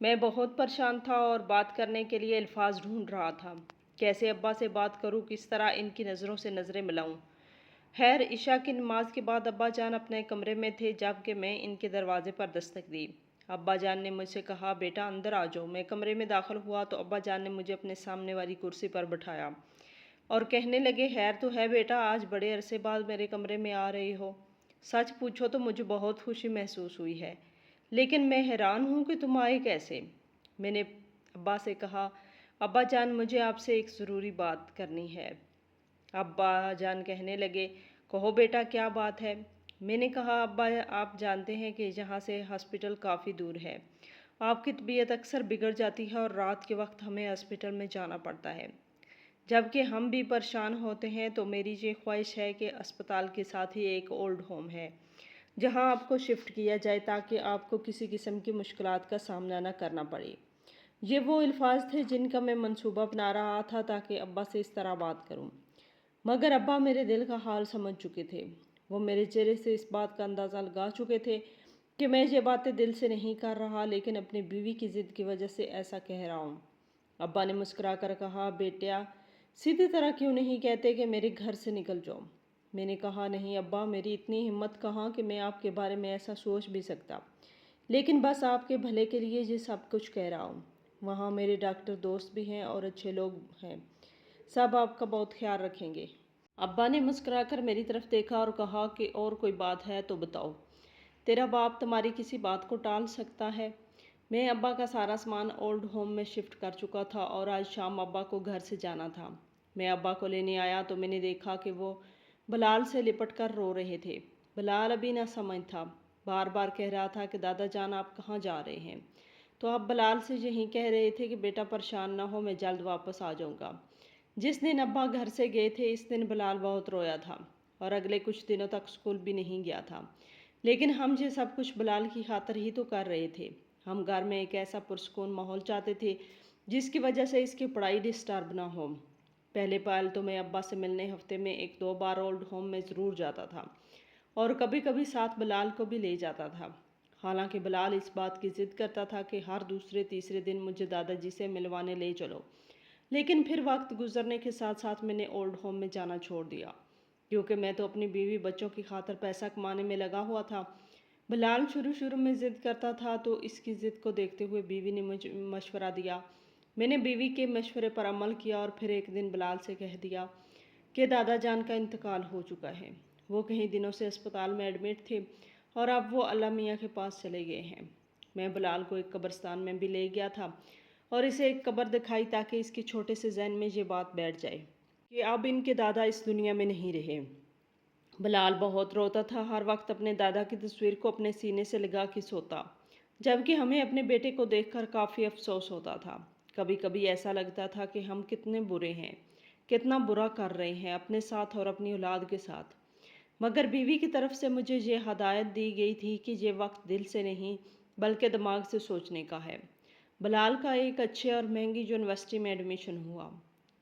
میں بہت پریشان تھا اور بات کرنے کے لیے الفاظ ڈھونڈ رہا تھا۔ کیسے ابا سے بات کروں، کس طرح ان کی نظروں سے نظریں ملاؤں۔ خیر، عشاء کی نماز کے بعد ابا جان اپنے کمرے میں تھے جب کہ میں ان کے دروازے پر دستک دی۔ ابا جان نے مجھ سے کہا، بیٹا اندر آ جاؤ۔ میں کمرے میں داخل ہوا تو ابا جان نے مجھے اپنے سامنے والی کرسی پر بٹھایا اور کہنے لگے، خیر تو ہے بیٹا، آج بڑے عرصے بعد میرے کمرے میں آ رہے ہو۔ سچ پوچھو تو مجھے بہت خوشی محسوس ہوئی ہے، لیکن میں حیران ہوں کہ تم آئے کیسے۔ میں نے ابا سے کہا، ابا جان مجھے آپ سے ایک ضروری بات کرنی ہے۔ ابا جان کہنے لگے، کہو بیٹا کیا بات ہے۔ میں نے کہا، ابا آپ جانتے ہیں کہ یہاں سے ہاسپٹل کافی دور ہے۔ آپ کی طبیعت اکثر بگڑ جاتی ہے اور رات کے وقت ہمیں ہاسپٹل میں جانا پڑتا ہے۔ جب کہ ہم بھی پریشان ہوتے ہیں تو میری یہ خواہش ہے کہ اسپتال کے ساتھ ہی ایک اولڈ ہوم ہے جہاں آپ کو شفٹ کیا جائے تاکہ آپ کو کسی قسم کی مشکلات کا سامنا نہ کرنا پڑے۔ یہ وہ الفاظ تھے جن کا میں منصوبہ بنا رہا تھا تاکہ ابا سے اس طرح بات کروں، مگر ابا میرے دل کا حال سمجھ چکے تھے۔ وہ میرے چہرے سے اس بات کا اندازہ لگا چکے تھے کہ میں یہ باتیں دل سے نہیں کر رہا، لیکن اپنی بیوی کی ضد کی وجہ سے ایسا کہہ رہا ہوں۔ ابا نے مسکرا کر کہا، بیٹا سیدھی طرح کیوں نہیں کہتے کہ میرے گھر سے نکل جاؤ۔ میں نے کہا، نہیں ابا، میری اتنی ہمت کہاں کہ میں آپ کے بارے میں ایسا سوچ بھی سکتا، لیکن بس آپ کے بھلے کے لیے یہ سب کچھ کہہ رہا ہوں۔ وہاں میرے ڈاکٹر دوست بھی ہیں اور اچھے لوگ ہیں، سب آپ کا بہت خیال رکھیں گے۔ ابا نے مسکرا کر میری طرف دیکھا اور کہا کہ اور کوئی بات ہے تو بتاؤ، تیرا باپ تمہاری کسی بات کو ٹال سکتا ہے؟ میں ابا کا سارا سامان اولڈ ہوم میں شفٹ کر چکا تھا اور آج شام ابا کو گھر سے جانا تھا۔ میں ابا کو لینے آیا تو میں نے دیکھا کہ وہ بلال سے لپٹ کر رو رہے تھے۔ بلال ابھی نہ سمجھ تھا، بار بار کہہ رہا تھا کہ دادا جان آپ کہاں جا رہے ہیں، تو اب بلال سے یہی کہہ رہے تھے کہ بیٹا پریشان نہ ہو، میں جلد واپس آ جاؤں گا۔ جس دن ابا گھر سے گئے تھے اس دن بلال بہت رویا تھا اور اگلے کچھ دنوں تک اسکول بھی نہیں گیا تھا، لیکن ہم یہ سب کچھ بلال کی خاطر ہی تو کر رہے تھے۔ ہم گھر میں ایک ایسا پرسکون ماحول چاہتے تھے جس کی وجہ سے اس کی پڑھائی ڈسٹرب نہ ہو۔ پہلے پہل تو میں ابا سے ملنے ہفتے میں ایک دو بار اولڈ ہوم میں ضرور جاتا تھا اور کبھی کبھی ساتھ بلال کو بھی لے جاتا تھا۔ حالانکہ بلال اس بات کی ضد کرتا تھا کہ ہر دوسرے تیسرے دن مجھے دادا جی سے ملوانے لے چلو، لیکن پھر وقت گزرنے کے ساتھ ساتھ میں نے اولڈ ہوم میں جانا چھوڑ دیا، کیونکہ میں تو اپنی بیوی بچوں کی خاطر پیسہ کمانے میں لگا ہوا تھا۔ بلال شروع میں ضد کرتا تھا تو اس کی ضد کو دیکھتے ہوئے بیوی نے مجھے مشورہ دیا۔ میں نے بیوی کے مشورے پر عمل کیا اور پھر ایک دن بلال سے کہہ دیا کہ دادا جان کا انتقال ہو چکا ہے۔ وہ کئی دنوں سے اسپتال میں ایڈمٹ تھے اور اب وہ اللہ میاں کے پاس چلے گئے ہیں۔ میں بلال کو ایک قبرستان میں بھی لے گیا تھا اور اسے ایک قبر دکھائی تاکہ اس کے چھوٹے سے ذہن میں یہ بات بیٹھ جائے کہ اب ان کے دادا اس دنیا میں نہیں رہے۔ بلال بہت روتا تھا، ہر وقت اپنے دادا کی تصویر کو اپنے سینے سے لگا کے سوتا، جبکہ ہمیں اپنے بیٹے کو دیکھ کر کافی افسوس ہوتا تھا۔ کبھی کبھی ایسا لگتا تھا کہ ہم کتنے برے ہیں، کتنا برا کر رہے ہیں اپنے ساتھ اور اپنی اولاد کے ساتھ۔ مگر بیوی کی طرف سے مجھے یہ ہدایت دی گئی تھی کہ یہ وقت دل سے نہیں بلکہ دماغ سے سوچنے کا ہے۔ بلال کا ایک اچھے اور مہنگی یونیورسٹی میں ایڈمیشن ہوا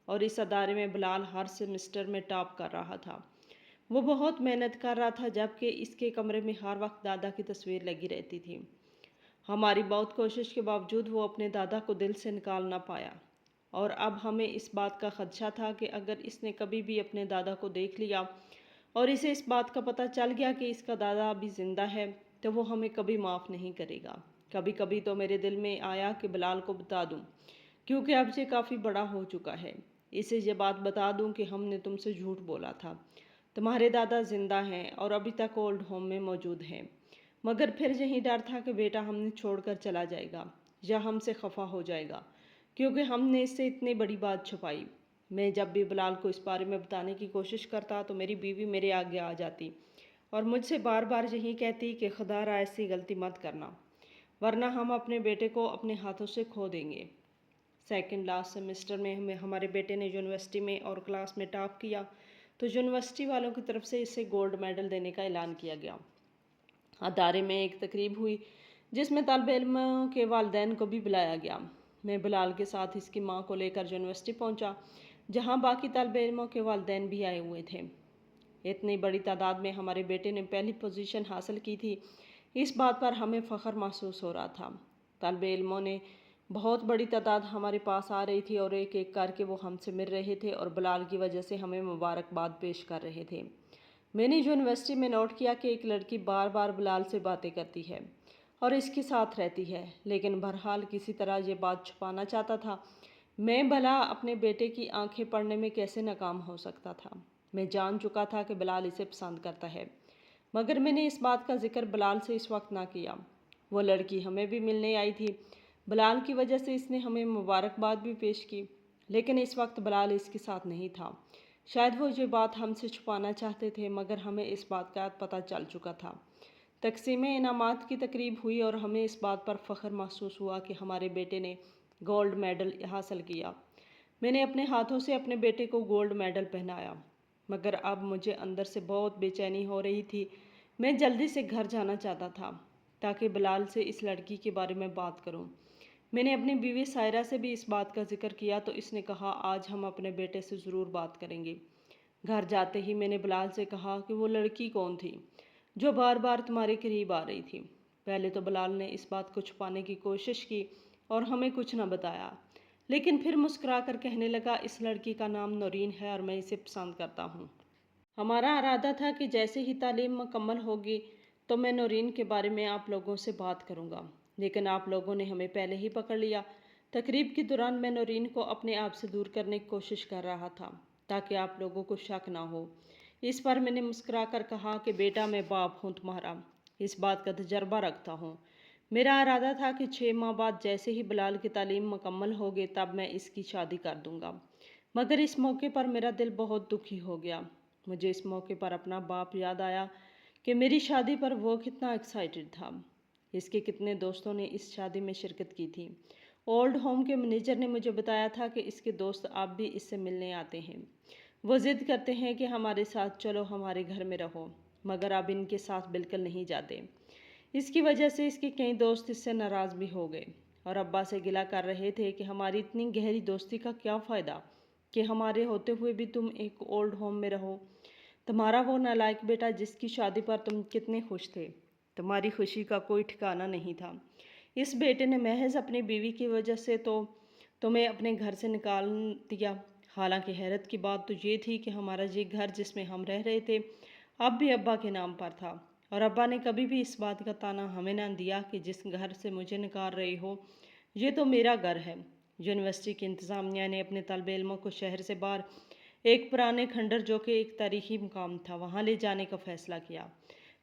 اور اس ادارے میں بلال ہر سیمسٹر میں ٹاپ کر رہا تھا۔ وہ بہت محنت کر رہا تھا جبکہ اس کے کمرے میں ہر وقت دادا کی تصویر لگی رہتی تھی۔ ہماری بہت کوشش کے باوجود وہ اپنے دادا کو دل سے نکال نہ پایا اور اب ہمیں اس بات کا خدشہ تھا کہ اگر اس نے کبھی بھی اپنے دادا کو دیکھ لیا اور اسے اس بات کا پتہ چل گیا کہ اس کا دادا ابھی زندہ ہے تو وہ ہمیں کبھی معاف نہیں کرے گا۔ کبھی کبھی تو میرے دل میں آیا کہ بلال کو بتا دوں، کیونکہ اب یہ کافی بڑا ہو چکا ہے، اسے یہ بات بتا دوں کہ ہم نے تم سے جھوٹ بولا تھا، تمہارے دادا زندہ ہیں اور ابھی تک اولڈ ہوم میں موجود ہیں۔ مگر پھر یہی ڈر تھا کہ بیٹا ہمیں چھوڑ کر چلا جائے گا یا ہم سے خفا ہو جائے گا، کیونکہ ہم نے اس سے اتنی بڑی بات چھپائی۔ میں جب بھی بلال کو اس بارے میں بتانے کی کوشش کرتا تو میری بیوی میرے آگے آ جاتی اور مجھ سے بار بار یہی کہتی کہ خدا را ایسی غلطی مت کرنا، ورنہ ہم اپنے بیٹے کو اپنے ہاتھوں سے کھو دیں گے۔ سیکنڈ لاسٹ سیمسٹر میں ہمارے بیٹے نے یونیورسٹی میں اور کلاس میں ٹاپ کیا تو یونیورسٹی والوں کی طرف سے اسے گولڈ میڈل دینے کا اعلان کیا گیا۔ ادارے میں ایک تقریب ہوئی جس میں طالب علموں کے والدین کو بھی بلایا گیا۔ میں بلال کے ساتھ اس کی ماں کو لے کر یونیورسٹی پہنچا جہاں باقی طالب علموں کے والدین بھی آئے ہوئے تھے۔ اتنی بڑی تعداد میں ہمارے بیٹے نے پہلی پوزیشن حاصل کی تھی، اس بات پر ہمیں فخر محسوس ہو رہا تھا۔ طالب علموں نے بہت بڑی تعداد ہمارے پاس آ رہی تھی اور ایک ایک کر کے وہ ہم سے مل رہے تھے اور بلال کی وجہ سے ہمیں مبارکباد پیش کر رہے تھے۔ میں نے یونیورسٹی میں نوٹ کیا کہ ایک لڑکی بار بار بلال سے باتیں کرتی ہے اور اس کے ساتھ رہتی ہے، لیکن بہرحال کسی طرح یہ بات چھپانا چاہتا تھا۔ میں بھلا اپنے بیٹے کی آنکھیں پڑھنے میں کیسے ناکام ہو سکتا تھا؟ میں جان چکا تھا کہ بلال اسے پسند کرتا ہے، مگر میں نے اس بات کا ذکر بلال سے اس وقت نہ کیا۔ وہ لڑکی ہمیں بھی ملنے آئی تھی، بلال کی وجہ سے اس نے ہمیں مبارکباد بھی پیش کی، لیکن اس وقت بلال اس کے ساتھ نہیں تھا۔ شاید وہ یہ بات ہم سے چھپانا چاہتے تھے، مگر ہمیں اس بات کا پتہ چل چکا تھا۔ تقسیم انعامات کی تقریب ہوئی اور ہمیں اس بات پر فخر محسوس ہوا کہ ہمارے بیٹے نے گولڈ میڈل حاصل کیا۔ میں نے اپنے ہاتھوں سے اپنے بیٹے کو گولڈ میڈل پہنایا، مگر اب مجھے اندر سے بہت بے چینی ہو رہی تھی۔ میں جلدی سے گھر جانا چاہتا تھا تاکہ بلال سے اس لڑکی کے بارے میں بات کروں۔ میں نے اپنی بیوی سائرہ سے بھی اس بات کا ذکر کیا تو اس نے کہا آج ہم اپنے بیٹے سے ضرور بات کریں گے۔ گھر جاتے ہی میں نے بلال سے کہا کہ وہ لڑکی کون تھی جو بار بار تمہارے قریب آ رہی تھی؟ پہلے تو بلال نے اس بات کو چھپانے کی کوشش کی اور ہمیں کچھ نہ بتایا، لیکن پھر مسکرا کر کہنے لگا اس لڑکی کا نام نورین ہے اور میں اسے پسند کرتا ہوں۔ ہمارا ارادہ تھا کہ جیسے ہی تعلیم مکمل ہوگی تو میں نورین کے بارے میں آپ لوگوں سے بات کروں گا، لیکن آپ لوگوں نے ہمیں پہلے ہی پکڑ لیا۔ تقریب کے دوران میں نورین کو اپنے آپ سے دور کرنے کی کوشش کر رہا تھا تاکہ آپ لوگوں کو شک نہ ہو۔ اس پر میں نے مسکرا کر کہا کہ بیٹا میں باپ ہوں تمہارا، اس بات کا تجربہ رکھتا ہوں۔ میرا ارادہ تھا کہ 6 ماہ بعد جیسے ہی بلال کی تعلیم مکمل ہوگی تب میں اس کی شادی کر دوں گا، مگر اس موقع پر میرا دل بہت دکھی ہو گیا۔ مجھے اس موقع پر اپنا باپ یاد آیا کہ میری شادی پر وہ کتنا ایکسائٹڈ تھا۔ اس کے کتنے دوستوں نے اس شادی میں شرکت کی تھی۔ اولڈ ہوم کے مینیجر نے مجھے بتایا تھا کہ اس کے دوست اب بھی اس سے ملنے آتے ہیں۔ وہ ضد کرتے ہیں کہ ہمارے ساتھ چلو، ہمارے گھر میں رہو، مگر اب ان کے ساتھ بالکل نہیں جاتے۔ اس کی وجہ سے اس کے کئی دوست اس سے ناراض بھی ہو گئے اور ابا سے گلہ کر رہے تھے کہ ہماری اتنی گہری دوستی کا کیا فائدہ کہ ہمارے ہوتے ہوئے بھی تم ایک اولڈ ہوم میں رہو۔ تمہارا وہ نالائق بیٹا جس کی شادی پر تم کتنے خوش تھے، تمہاری خوشی کا کوئی ٹھکانہ نہیں تھا۔ اس بیٹے نے محض اپنی بیوی کی وجہ سے تو تمہیں اپنے گھر سے نکال دیا۔ حالانکہ حیرت کی بات تو یہ تھی کہ ہمارا یہ گھر جس میں ہم رہ رہے تھے اب بھی ابا کے نام پر تھا، اور ابا نے کبھی بھی اس بات کا طعنہ ہمیں نہ دیا کہ جس گھر سے مجھے نکال رہی ہو یہ تو میرا گھر ہے۔ یونیورسٹی کی انتظامیہ نے اپنے طالب علموں کو شہر سے باہر ایک پرانے کھنڈر جو کہ ایک تاریخی مقام تھا وہاں لے جانے کا فیصلہ کیا،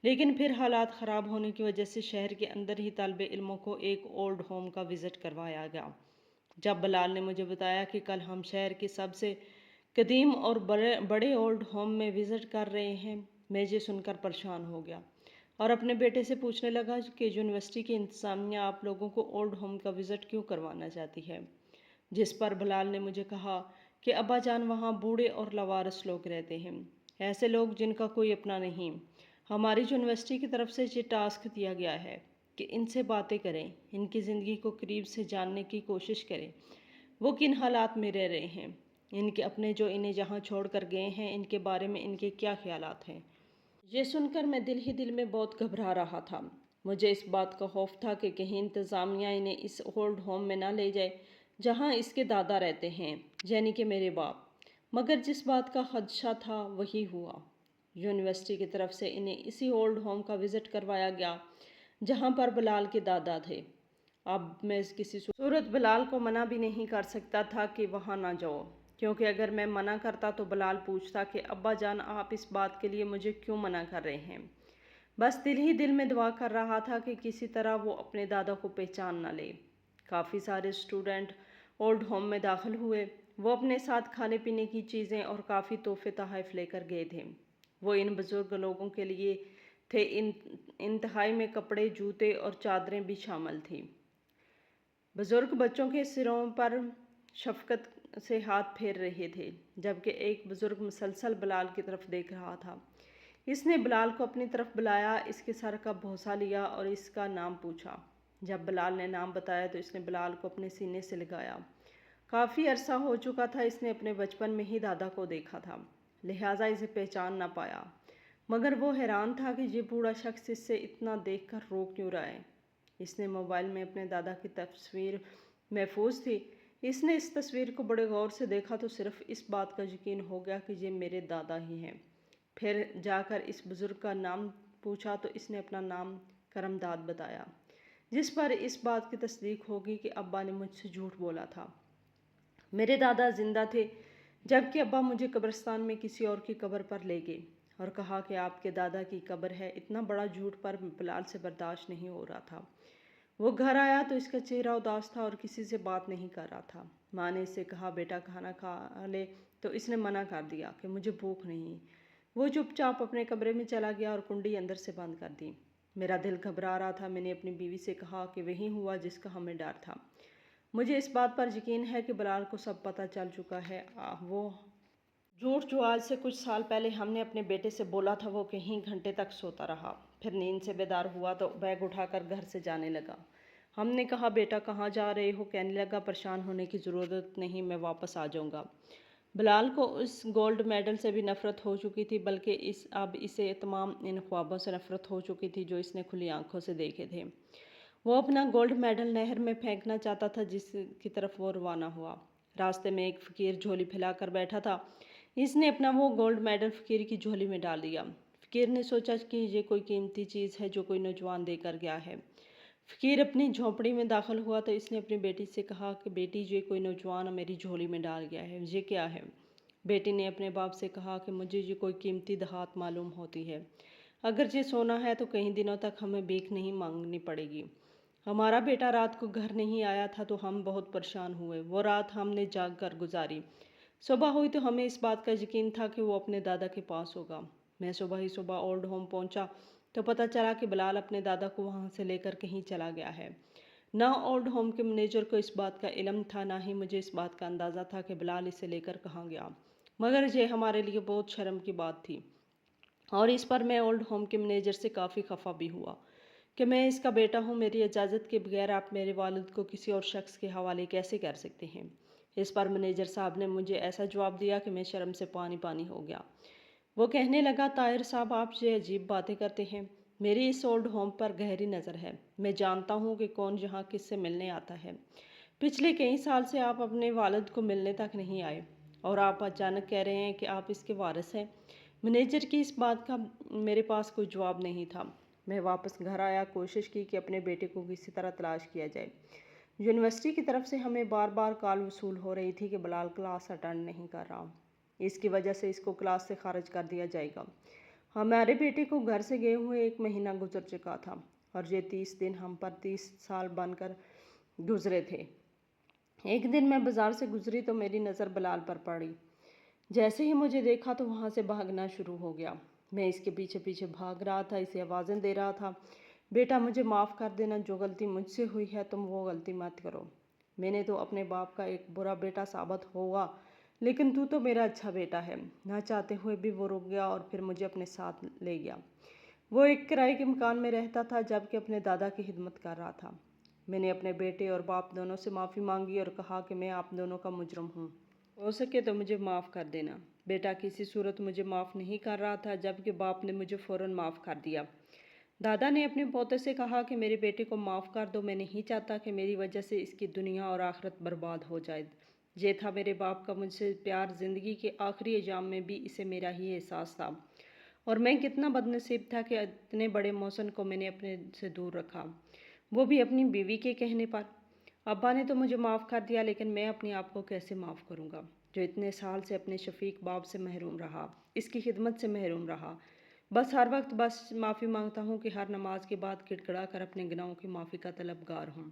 لیکن پھر حالات خراب ہونے کی وجہ سے شہر کے اندر ہی طالب علموں کو ایک اولڈ ہوم کا وزٹ کروایا گیا۔ جب بلال نے مجھے بتایا کہ کل ہم شہر کے سب سے قدیم اور بڑے اولڈ ہوم میں وزٹ کر رہے ہیں، میں یہ سن کر پریشان ہو گیا اور اپنے بیٹے سے پوچھنے لگا کہ یونیورسٹی کی انتظامیہ آپ لوگوں کو اولڈ ہوم کا وزٹ کیوں کروانا چاہتی ہے؟ جس پر بلال نے مجھے کہا کہ ابا جان وہاں بوڑھے اور لاوارث لوگ رہتے ہیں، ایسے لوگ جن کا کوئی اپنا نہیں۔ ہماری یونیورسٹی کی طرف سے یہ ٹاسک دیا گیا ہے کہ ان سے باتیں کریں، ان کی زندگی کو قریب سے جاننے کی کوشش کریں، وہ کن حالات میں رہ رہے ہیں، ان کے اپنے جو انہیں جہاں چھوڑ کر گئے ہیں ان کے بارے میں ان کے کیا خیالات ہیں۔ یہ سن کر میں دل ہی دل میں بہت گھبرا رہا تھا۔ مجھے اس بات کا خوف تھا کہ کہیں انتظامیہ انہیں اس اولڈ ہوم میں نہ لے جائے جہاں اس کے دادا رہتے ہیں، یعنی کہ میرے باپ۔ مگر جس بات کا خدشہ تھا وہی ہوا۔ یونیورسٹی کی طرف سے انہیں اسی اولڈ ہوم کا وزٹ کروایا گیا جہاں پر بلال کے دادا تھے۔ اب میں کسی صورت بلال کو منع بھی نہیں کر سکتا تھا کہ وہاں نہ جاؤ، کیونکہ اگر میں منع کرتا تو بلال پوچھتا کہ ابا جان آپ اس بات کے لیے مجھے کیوں منع کر رہے ہیں۔ بس دل ہی دل میں دعا کر رہا تھا کہ کسی طرح وہ اپنے دادا کو پہچان نہ لے۔ کافی سارے اسٹوڈنٹ اولڈ ہوم میں داخل ہوئے۔ وہ اپنے ساتھ کھانے پینے کی چیزیں اور کافی تحفے تحائف لے کر گئے تھے۔ وہ ان بزرگ لوگوں کے لیے تھے، انتہائی میں کپڑے، جوتے اور چادریں بھی شامل تھیں۔ بزرگ بچوں کے سروں پر شفقت سے ہاتھ پھیر رہے تھے، جبکہ ایک بزرگ مسلسل بلال کی طرف دیکھ رہا تھا۔ اس نے بلال کو اپنی طرف بلایا، اس کے سر کا بوسہ لیا اور اس کا نام پوچھا۔ جب بلال نے نام بتایا تو اس نے بلال کو اپنے سینے سے لگایا۔ کافی عرصہ ہو چکا تھا اس نے اپنے بچپن میں ہی دادا کو دیکھا تھا، لہٰذا اسے پہچان نہ پایا، مگر وہ حیران تھا کہ یہ بوڑھا شخص اس سے اتنا دیکھ کر رو کیوں رہا ہے۔ اس نے موبائل میں اپنے دادا کی تصویر محفوظ تھی۔ اس نے اس تصویر کو بڑے غور سے دیکھا تو صرف اس بات کا یقین ہو گیا کہ یہ میرے دادا ہی ہیں۔ پھر جا کر اس بزرگ کا نام پوچھا تو اس نے اپنا نام کرم داد بتایا، جس پر اس بات کی تصدیق ہوگی کہ ابا نے مجھ سے جھوٹ بولا تھا۔ میرے دادا زندہ تھے جبکہ ابا مجھے قبرستان میں کسی اور کی قبر پر لے گئے اور کہا کہ آپ کے دادا کی قبر ہے۔ اتنا بڑا جھوٹ پر بلال سے برداشت نہیں ہو رہا تھا۔ وہ گھر آیا تو اس کا چہرہ اداس تھا اور کسی سے بات نہیں کر رہا تھا۔ ماں نے اس سے کہا بیٹا کھانا کھا لے تو اس نے منع کر دیا کہ مجھے بھوک نہیں۔ وہ چپ چاپ اپنے کمرے میں چلا گیا اور کنڈی اندر سے بند کر دی۔ میرا دل گھبرا رہا تھا۔ میں نے اپنی بیوی سے کہا کہ وہی ہوا جس کا ہمیں ڈر تھا۔ مجھے اس بات پر یقین ہے کہ بلال کو سب پتہ چل چکا ہے۔ وہ جھوٹ جو آج سے کچھ سال پہلے ہم نے اپنے بیٹے سے بولا تھا وہ کئی گھنٹے تک سوتا رہا۔ پھر نیند سے بیدار ہوا تو بیگ اٹھا کر گھر سے جانے لگا۔ ہم نے کہا بیٹا کہاں جا رہے ہو؟ کہنے لگا پریشان ہونے کی ضرورت نہیں، میں واپس آ جاؤں گا۔ بلال کو اس گولڈ میڈل سے بھی نفرت ہو چکی تھی، بلکہ اب اسے تمام ان خوابوں سے نفرت ہو چکی تھی جو اس نے کھلی آنکھوں سے دیکھے تھے۔ وہ اپنا گولڈ میڈل نہر میں پھینکنا چاہتا تھا جس کی طرف وہ روانہ ہوا۔ راستے میں ایک فقیر جھولی پھیلا کر بیٹھا تھا۔ اس نے اپنا وہ گولڈ میڈل فقیر کی جھولی میں ڈال دیا۔ فقیر نے سوچا کہ یہ کوئی قیمتی چیز ہے جو کوئی نوجوان دے کر گیا ہے۔ فقیر اپنی جھونپڑی میں داخل ہوا تو اس نے اپنی بیٹی سے کہا کہ بیٹی یہ کوئی نوجوان میری جھولی میں ڈال گیا ہے، یہ کیا ہے؟ بیٹی نے اپنے باپ سے کہا کہ مجھے یہ کوئی قیمتی دھات معلوم ہوتی ہے۔ اگر یہ سونا ہے تو کئی دنوں تک ہمیں بھیک نہیں مانگنی پڑے گی۔ ہمارا بیٹا رات کو گھر نہیں آیا تھا تو ہم بہت پریشان ہوئے۔ وہ رات ہم نے جاگ کر گزاری۔ صبح ہوئی تو ہمیں اس بات کا یقین تھا کہ وہ اپنے دادا کے پاس ہوگا۔ میں صبح ہی اولڈ ہوم پہنچا تو پتہ چلا کہ بلال اپنے دادا کو وہاں سے لے کر کہیں چلا گیا ہے۔ نہ اولڈ ہوم کے مینیجر کو اس بات کا علم تھا، نہ ہی مجھے اس بات کا اندازہ تھا کہ بلال اسے لے کر کہاں گیا، مگر یہ ہمارے لیے بہت شرم کی بات تھی اور اس پر میں اولڈ ہوم کے مینیجر سے کافی خفا بھی ہوا کہ میں اس کا بیٹا ہوں، میری اجازت کے بغیر آپ میرے والد کو کسی اور شخص کے حوالے کیسے کر سکتے ہیں؟ اس پر مینیجر صاحب نے مجھے ایسا جواب دیا کہ میں شرم سے پانی پانی ہو گیا۔ وہ کہنے لگا طاہر صاحب آپ یہ عجیب باتیں کرتے ہیں، میری اس اولڈ ہوم پر گہری نظر ہے، میں جانتا ہوں کہ کون یہاں کس سے ملنے آتا ہے۔ پچھلے کئی سال سے آپ اپنے والد کو ملنے تک نہیں آئے اور آپ اچانک کہہ رہے ہیں کہ آپ اس کے وارث ہیں۔ مینیجر کی اس بات کا میرے پاس کوئی جواب نہیں تھا۔ میں واپس گھر آیا، کوشش کی کہ اپنے بیٹے کو کسی طرح تلاش کیا جائے۔ یونیورسٹی کی طرف سے ہمیں بار بار کال وصول ہو رہی تھی کہ بلال کلاس اٹینڈ نہیں کر رہا، اس کی وجہ سے اس کو کلاس سے خارج کر دیا جائے گا۔ ہمارے بیٹے کو گھر سے گئے ہوئے 1 مہینہ گزر چکا تھا اور یہ 30 دن ہم پر 30 سال بن کر گزرے تھے۔ ایک دن میں بازار سے گزری تو میری نظر بلال پر پڑی۔ جیسے ہی مجھے دیکھا تو وہاں سے بھاگنا شروع ہو گیا۔ میں اس کے پیچھے پیچھے بھاگ رہا تھا، اسے آوازیں دے رہا تھا، بیٹا مجھے معاف کر دینا، جو غلطی مجھ سے ہوئی ہے تم وہ غلطی مت کرو۔ میں نے تو اپنے باپ کا ایک برا بیٹا ثابت ہوا، لیکن تو میرا اچھا بیٹا ہے۔ نہ چاہتے ہوئے بھی وہ رک گیا اور پھر مجھے اپنے ساتھ لے گیا۔ وہ ایک کرائے کے مکان میں رہتا تھا جبکہ اپنے دادا کی خدمت کر رہا تھا۔ میں نے اپنے بیٹے اور باپ دونوں سے معافی مانگی اور کہا کہ میں آپ دونوں کا مجرم ہوں، ہو سکے تو مجھے معاف کر دینا۔ بیٹا کسی صورت مجھے معاف نہیں کر رہا تھا جبکہ باپ نے مجھے فوراً معاف کر دیا۔ دادا نے اپنے پوتے سے کہا کہ میرے بیٹے کو معاف کر دو، میں نہیں چاہتا کہ میری وجہ سے اس کی دنیا اور آخرت برباد ہو جائے۔ یہ تھا میرے باپ کا مجھ سے پیار، زندگی کے آخری ایام میں بھی اسے میرا ہی احساس تھا اور میں کتنا بد نصیب تھا کہ اتنے بڑے محسن کو میں نے اپنے سے دور رکھا، وہ بھی اپنی بیوی کے کہنے پر۔ ابا نے تو مجھے معاف کر دیا لیکن میں اپنے آپ کو کیسے معاف کروں گا جو اتنے سال سے اپنے شفیق باپ سے محروم رہا، اس کی خدمت سے محروم رہا۔ بس ہر وقت معافی مانگتا ہوں کہ ہر نماز کے بعد گڑگڑا کر اپنے گناہوں کی معافی کا طلبگار ہوں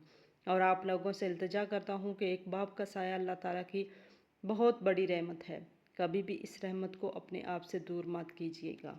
اور آپ لوگوں سے التجا کرتا ہوں کہ ایک باپ کا سایہ اللہ تعالیٰ کی بہت بڑی رحمت ہے، کبھی بھی اس رحمت کو اپنے آپ سے دور مت کیجیے گا۔